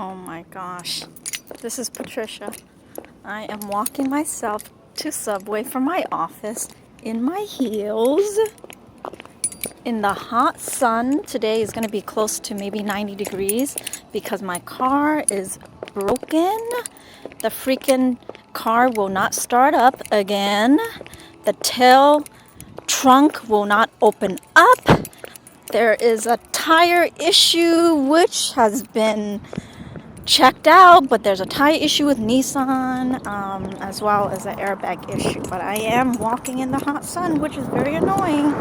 Oh my gosh. This is Patricia. I am walking myself to Subway from my office in my heels in the hot sun. Today is going to be close to maybe 90 degrees because my car is broken. The freaking car will not start up again. The tail trunk will not open up. There is a tire issue which has been checked out, but there's a tire issue with Nissan, as well as an airbag issue. But I am walking in the hot sun, which is very annoying.